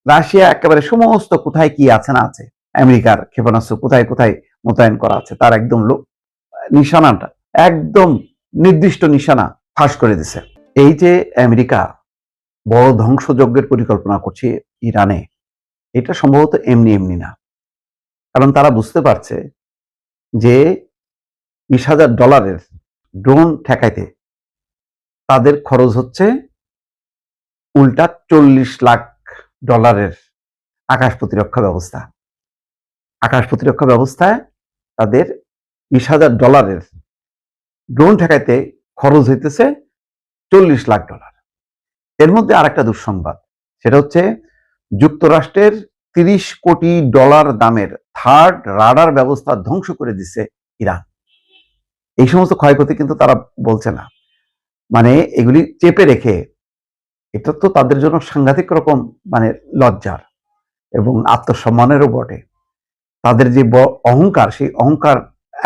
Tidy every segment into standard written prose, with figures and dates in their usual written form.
Russia একেবারে সমস্ত কোথায় কি আছে না আছে, আমেরিকার ক্ষেপণাস্ত্র কোথায় কোথায় মোতায়েন করা আছে তার একদম নিশানাটা, একদম নির্দিষ্ট নিশানা ফাঁস করে দিছে। এই যে আমেরিকা বড় ধ্বংসযজ্ঞের পরিকল্পনা করছে ইরানে, এটা সম্ভবত এমনি এমনি না। কারণ তারা বুঝতে পারছে যে $20,000 ড্রোন ঠেকাইতে তাদের খরচ হচ্ছে উল্টা $40 লাখ আকাশ প্রতিরক্ষা ব্যবস্থা। আকাশ প্রতিরক্ষা ব্যবস্থায় তাদের $20,000 ড্রোন ঠেকাইতে খরচ হইতেছে $40 লাখ। এর মধ্যে আরেকটা দুঃসংবাদ, সেটা হচ্ছে যুক্তরাষ্ট্রের $30 কোটি দামের থার্ড রাডার ব্যবস্থা ধ্বংস করে দিচ্ছে ইরান। এই সমস্ত ক্ষয়ক্ষতি কিন্তু তারা বলছে না, মানে এগুলি চেপে রেখে, এটা তো তাদের জন্য সাংঘাতিক রকম মানে লজ্জার এবং আত্মসম্মানেরও বটে। তাদের যে অহংকার, সেই অহংকার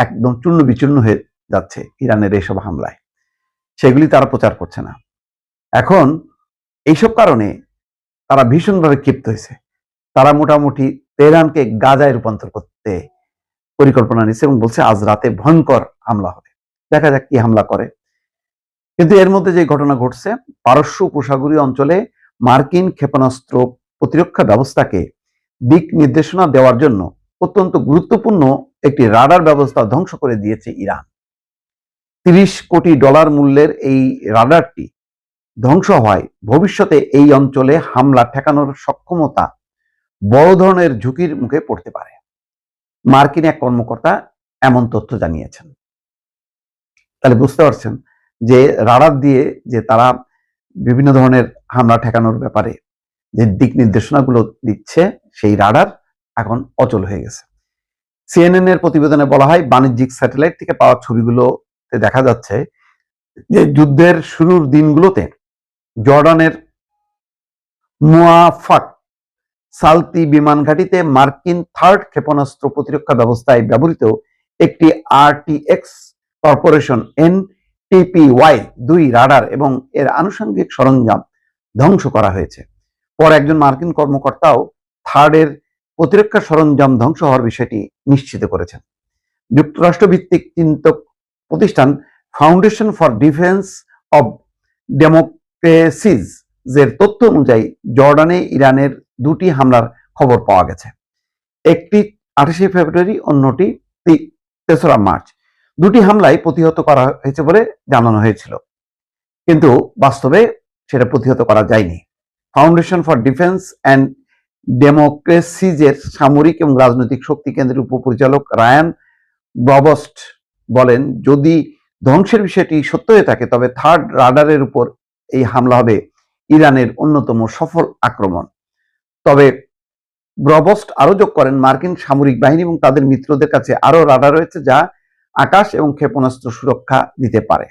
একদম চূর্ণ বিচূর্ণ হয়ে যাচ্ছে ইরানের এইসব হামলায়, সেগুলি তারা প্রচার করছে না। এখন এইসব কারণে তারা ভীষণভাবে ক্ষিপ্ত হয়েছে। তারা মোটামুটি তেহরানকে গাজায় রূপান্তর করতে পরিকল্পনা নিচ্ছে এবং বলছে আজ রাতে ভয়ঙ্কর হামলা হবে, দেখা যাক কি হামলা করে। কিন্তু এর মধ্যে যে ঘটনা ঘটছে, পারস্য উপসাগরীয় অঞ্চলে মার্কিন ক্ষেপণাস্ত্র প্রতিরক্ষা ব্যবস্থাকে দিক নির্দেশনা দেওয়ার জন্য অত্যন্ত গুরুত্বপূর্ণ একটি রাডার ব্যবস্থা ধ্বংস করে দিয়েছে ইরান। $30 কোটি মূল্যের এই রাডারটি ধ্বংস হয় ভবিষ্যতে এই অঞ্চলে হামলা ঠেকানোর সক্ষমতা বড় ধরনের ঝুঁকির মুখে পড়তে পারে। মার্কিন এক কর্মকর্তা এমন তথ্য জানিয়েছেন। তাহলে বুঝতে পারছেন যে রাডার দিয়ে যে তারা বিভিন্ন ধরনের হামলা ঠেকানোর ব্যাপারে যে দিক নির্দেশনাগুলো দিচ্ছে, সেই রাডার এখন অচল হয়ে গেছে। সিএনএন এর প্রতিবেদনে বলা হয়, বাণিজ্যিক স্যাটেলাইট থেকে পাওয়া ছবিগুলোতে দেখা যাচ্ছে যে যুদ্ধের শুরুর দিনগুলোতে জর্ডানের মুয়াফাক সালতি বিমান ঘাঁটিতে মার্কিন থার্ড ক্ষেপণাস্ত্র প্রতিরক্ষা ব্যবস্থায় ব্যবহৃত একটি আরটিএক্স কর্পোরেশন NTPY-2 রাডার এবং এর আনুষঙ্গিক সরঞ্জাম ধ্বংস করা হয়েছে। পর একজন মার্কিন কর্মকর্তাও থার্ডের প্রতিরক্ষা সরঞ্জাম ধ্বংস হওয়ার বিষয়টি নিশ্চিত করেছেন। যুক্তরাষ্ট্র ভিত্তিক চিন্তক প্রতিষ্ঠান ফাউন্ডেশন ফর ডিফেন্স অব ডেমোক্রেসিজ এর তথ্য অনুযায়ী জর্ডানে ইরানের দুটি হামলার খবর পাওয়া গেছে। একটি 28 ফেব্রুয়ারি, অন্যটি 3 মার্চ। দুটি হামলাই প্রতিহত করা হয়েছে বলে জানানো হয়েছিল, কিন্তু বাস্তবে সেটা প্রতিহত করা যায়নি। ফাউন্ডেশন ফর ডিফেন্স অ্যান্ড ডেমোক্রেসিজের সামরিক এবং রাজনৈতিক শক্তি কেন্দ্রের উপপরিচালক রায়ান ব্রবস্ট বলেন, যদি ধ্বংসের বিষয়টি সত্য হয়ে থাকে তবে থার্ড রাডারের উপর এই হামলা হবে ইরানের অন্যতম সফল আক্রমণ। তবে ব্রবস্ট আরো যোগ করেন, মার্কিন সামরিক বাহিনী এবং তাদের মিত্রদের কাছে আরো রাডার রয়েছে যা আকাশ এবং ক্ষেপণাস্ত্র সুরক্ষা দিতে পারে।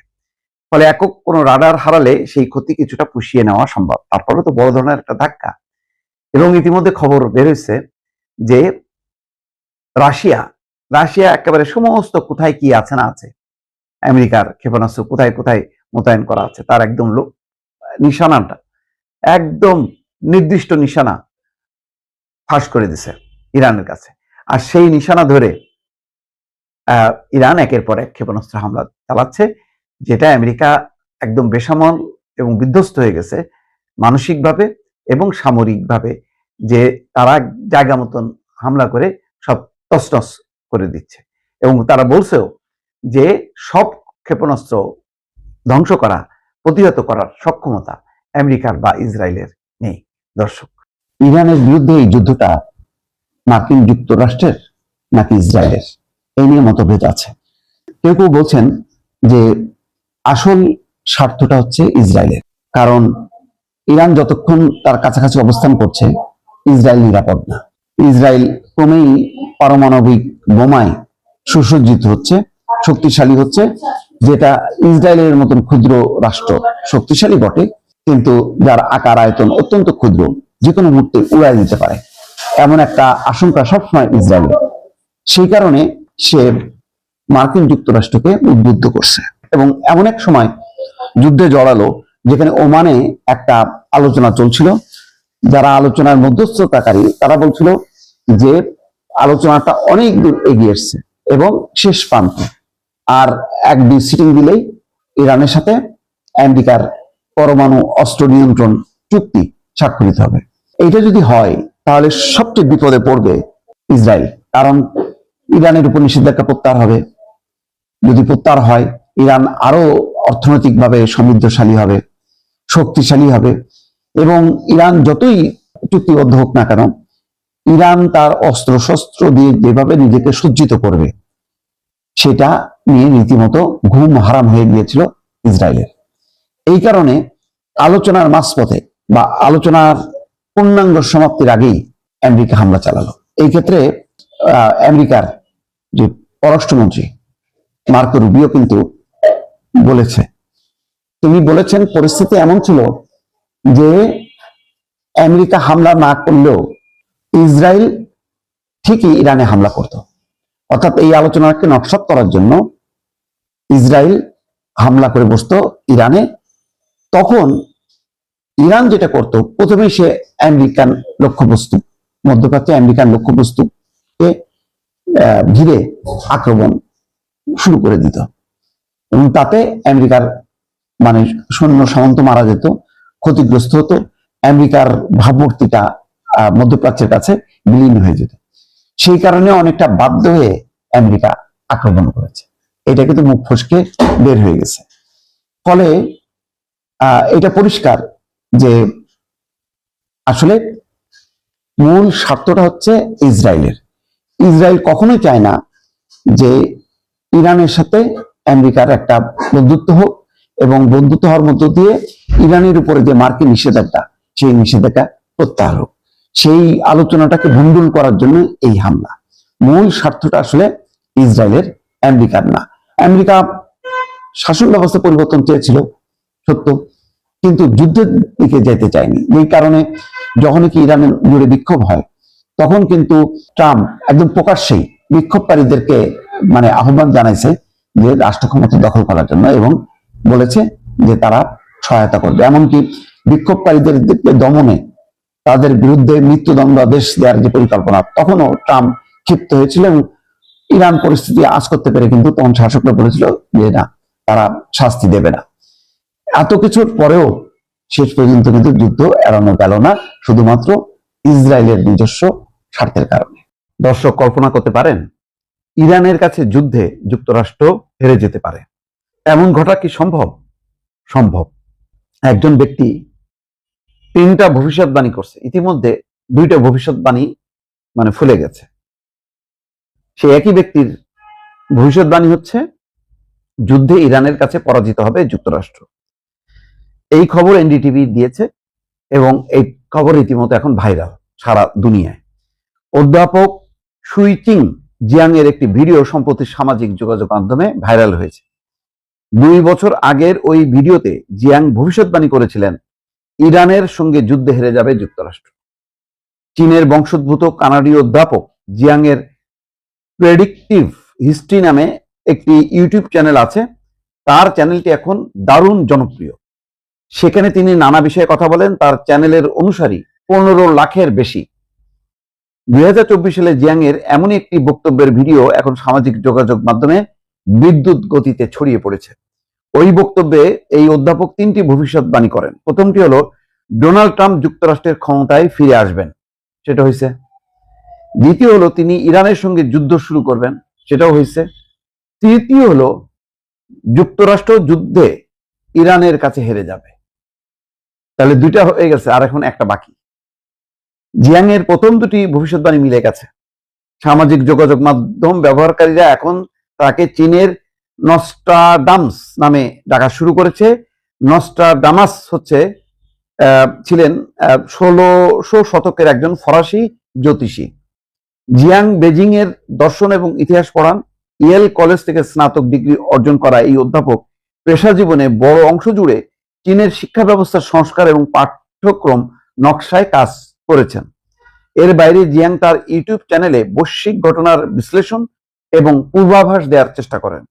ফলে একক কোনো রাডার হারালে সেই ক্ষতি কিছুটা পুষিয়ে নেওয়া সম্ভব। তারপরে তো বড় ধরনের একটা ধাক্কা। এবং ইতিমধ্যে খবর বের হয়েছে যে রাশিয়া একেবারে সমস্ত কোথায় কি আছে না আছে, আমেরিকার ক্ষেপণাস্ত্র কোথায় কোথায় মোতায়েন করা আছে তার একদম নিশানাটা, একদম নির্দিষ্ট নিশানা ফাঁস করে দিছে ইরানের কাছে। আর সেই নিশানা ধরে ইরান একের পর এক ক্ষেপণাস্ত্র হামলা চালাচ্ছে, যেটা আমেরিকা একদম বেসামাল এবং বিধ্বস্ত হয়ে গেছে মানসিকভাবে এবং সামরিকভাবে, যে তারা জায়গা মতন হামলা করে সব তছনছ করে দিচ্ছে। এবং তারা বলছেও যে সব ক্ষেপণাস্ত্র ধ্বংস করা, প্রতিহত করার সক্ষমতা আমেরিকার বা ইসরায়েলের নেই। দর্শক, ইরানের বিরুদ্ধে এই যুদ্ধটা মার্কিন যুক্তরাষ্ট্রের নাকি ইসরায়েলের, এই নিয়ে মতভেদ আছে। কেউ কেউ বলছেন যে আসল স্বার্থটা হচ্ছে ইসরায়েলের, কারণ ইরান যতক্ষণ তার কাছাকাছি অবস্থান করছে ইসরায়েল নিরাপদ না। ইসরায়েল ক্রমেই পারমাণবিক বোমায় সুসজ্জিত হচ্ছে, শক্তিশালী হচ্ছে, যেটা ইসরায়েলের মতন ক্ষুদ্র রাষ্ট্র শক্তিশালী বটে, কিন্তু যার আকার আয়তন অত্যন্ত ক্ষুদ্র, যে কোনো মুহূর্তে উড়াই দিতে পারে, এমন একটা আশঙ্কা সবসময় ইসরায়েলের। সেই কারণে সে মার্কিন যুক্তরাষ্ট্রকে উদ্বুদ্ধ করছে এবং এমন এক সময় যুদ্ধে জড়ালো যেখানে ওমানে একটা আলোচনা চলছিল যারা আলোচনার মধ্যস্থতাকারী তারা বলছিল যে আলোচনাটা অনেক দূর এগিয়ে এসছে এবং শেষ প্রান্ত, আর 1-2 সিটিং দিলেই ইরানের সাথে আমেরিকার পরমাণু অস্ত্র নিয়ন্ত্রণ চুক্তি স্বাক্ষরিত হবে। এইটা যদি হয় তাহলে সবচেয়ে বিপদে পড়বে ইসরায়েল, কারণ ইরানের উপর নিষেধাজ্ঞা প্রত্যাহার হবে। যদি প্রত্যাহার হয়, ইরান আরো অর্থনৈতিকভাবে সমৃদ্ধশালী হবে, শক্তিশালী হবে, এবং ইরান যতই চুক্তিবদ্ধ হোক না কেন, ইরান তার অস্ত্র শস্ত্র দিয়ে যেভাবে নিজেকে সজ্জিত করবে সেটা নিয়ে রীতিমতো ঘুম হারাম হয়ে গিয়েছিল ইসরায়েলের। এই কারণে আলোচনার মাঝপথে বা আলোচনার পূর্ণাঙ্গ সমাপ্তির আগেই আমেরিকা হামলা চালালো। এই ক্ষেত্রে আমেরিকার যে পররাষ্ট্রমন্ত্রী মার্কো রুবিও কিন্তু তিনি বলেছেন পরিস্থিতি এমন ছিল যে আমেরিকা হামলা না করলেও ইসরায়েল ঠিকই ইরানে হামলা করত। অর্থাৎ এই আলোচনাকে নকশাত করার জন্য ইসরায়েল হামলা করে বসতো ইরানে। তখন ইরান যেটা করত, প্রথমেই সে আমেরিকান লক্ষ্যবস্তু, মধ্যপ্রাচ্যে আমেরিকান লক্ষ্যবস্তুকে ঘিরে আক্রমণ শুরু করে দিত, এবং তাতে আমেরিকার মানে সৈন্য সামন্ত মারা যেত, ক্ষতিগ্রস্ত হতো, আমেরিকার ভাবমূর্তিটা মধ্যপ্রাচ্যের কাছে বিলীন হয়ে যেত। সেই কারণে অনেকটা বাধ্য হয়ে আমেরিকা আক্রমণ করেছে। এটা কিন্তু মুখ ফসকে বের হয়ে গেছে। ফলে এটা পরিষ্কার যে আসলে মূল স্বার্থটা হচ্ছে ইসরায়েলের। ইসরায়েল কখনোই চায় না যে ইরানের সাথে আমেরিকার একটা বন্ধুত্ব হোক, এবং বন্ধুত্ব হওয়ার মধ্য দিয়ে ইরানের উপরে যে মার্কিন নিষেধাজ্ঞা, সেই নিষেধাজ্ঞা প্রত্যাহার হোক। সেই আলোচনাটাকে ভণ্ডুল করার জন্য এই হামলা। মূল স্বার্থটা আসলে ইসরায়েলের, আমেরিকার না। আমেরিকা শাসন ব্যবস্থা পরিবর্তন চেয়েছিল সত্য, কিন্তু যুদ্ধের দিকে যেতে চায়নি। এই কারণে যখন কি ইরানের জুড়ে বিক্ষোভ হয়, তখন কিন্তু ট্রাম্প একদম প্রকাশ্যেই বিক্ষোভকারীদেরকে মানে আহ্বান জানাইছে যে রাষ্ট্র ক্ষমতা দখল করার জন্য, এবং বলেছে যে তারা সহায়তা করবে। এমনকি বিক্ষোভকারীদের দমনে, তাদের বিরুদ্ধে মৃত্যুদণ্ডাদেশ দেওয়ার যে পরিকল্পনা, তখনও ট্রাম্প ক্ষিপ্ত হয়েছিল, এবং ইরান পরিস্থিতি আঁচ করতে পেরে কিন্তু তখন শাসকরা বলেছিল যে না, তারা শাস্তি দেবে না। এত কিছুর পরেও শেষ পর্যন্ত কিন্তু যুদ্ধ এড়ানো গেল না, শুধুমাত্র ইসরায়েলের নিজস্ব স্বার্থের কারণে। দর্শক কল্পনা করতে পারেন ইরানের কাছে যুদ্ধে যুক্তরাষ্ট্র হেরে যেতে পারে। এমন ঘটা কি সম্ভব? সম্ভব। একজন ব্যক্তি 3টা ভবিষ্যৎবাণী করছে, ইতিমধ্যে 2টা ভবিষ্যৎবাণী মানে ফুলে গেছে। সেই একই ব্যক্তির ভবিষ্যৎবাণী হচ্ছে যুদ্ধে ইরানের কাছে পরাজিত হবে যুক্তরাষ্ট্র। এই খবর এনডিটিভি দিয়েছে, এবং এই খবর রীতিমতো এখন ভাইরাল সারা দুনিয়ায়। অধ্যাপক সুইচিং জিয়াং এর একটি ভিডিও সম্প্রতি সামাজিক যোগাযোগ মাধ্যমে ভাইরাল হয়েছে। 2 বছর আগের ওই ভিডিওতে জিয়াং ভবিষ্যৎবাণী করেছিলেন ইরানের সঙ্গে যুদ্ধে হেরে যাবে যুক্তরাষ্ট্র। চীনের বংশোদ্ভূত কানাডীয় অধ্যাপক জিয়াং এর প্রেডিক্টিভ হিস্ট্রি নামে একটি ইউটিউব চ্যানেল আছে। তার চ্যানেলটি এখন দারুণ জনপ্রিয়। সেখানে তিনি নানা বিষয়ে কথা বলেন। তার চ্যানেলের অনুসারী 15 লাখের বেশি। 2024 সালে জিয়াং এর এমনই একটি বক্তব্যের ভিডিও এখন সামাজিক যোগাযোগ মাধ্যমে বিদ্যুৎ গতিতে ছড়িয়ে পড়েছে। ওই বক্তব্যে এই অধ্যাপক 3টি ভবিষ্যৎবাণী করেন। প্রথমটি হলো ডোনাল্ড ট্রাম্প যুক্তরাষ্ট্রের ক্ষমতায় ফিরে আসবেন, সেটা হয়েছে। দ্বিতীয় হলো তিনি ইরানের সঙ্গে যুদ্ধ শুরু করবেন, সেটাও হয়েছে। তৃতীয় হলো যুক্তরাষ্ট্র যুদ্ধে ইরানের কাছে হেরে যাবে। তাহলে 2টা হয়ে গেছে, আর এখন একটা বাকি। জিয়াং এর প্রথম 2টি ভবিষ্যৎবাণী মিলে গেছে। সামাজিক যোগাযোগ মাধ্যম ব্যবহারকারীরা এখন তাকে চীনের নস্ট্রাডামস নামে ডাকা শুরু করেছে। নস্ট্রাডামাস ছিলেন 16শো শতকের একজন ফরাসি জ্যোতিষী। জিয়াং বেজিং এর দর্শন এবং ইতিহাস পড়ান। ইয়েল কলেজ থেকে স্নাতক ডিগ্রি অর্জন করা এই অধ্যাপক পেশা জীবনে বড় অংশ জুড়ে চীনের শিক্ষা ব্যবস্থার সংস্কার এবং পাঠ্যক্রম নকশায় কাজ করেছেন। এর বাইরে জিয়াং তার ইউটিউব চ্যানেলে বৈশ্বিক ঘটনার বিশ্লেষণ এবং পূর্বাভাস দেওয়ার চেষ্টা করেন।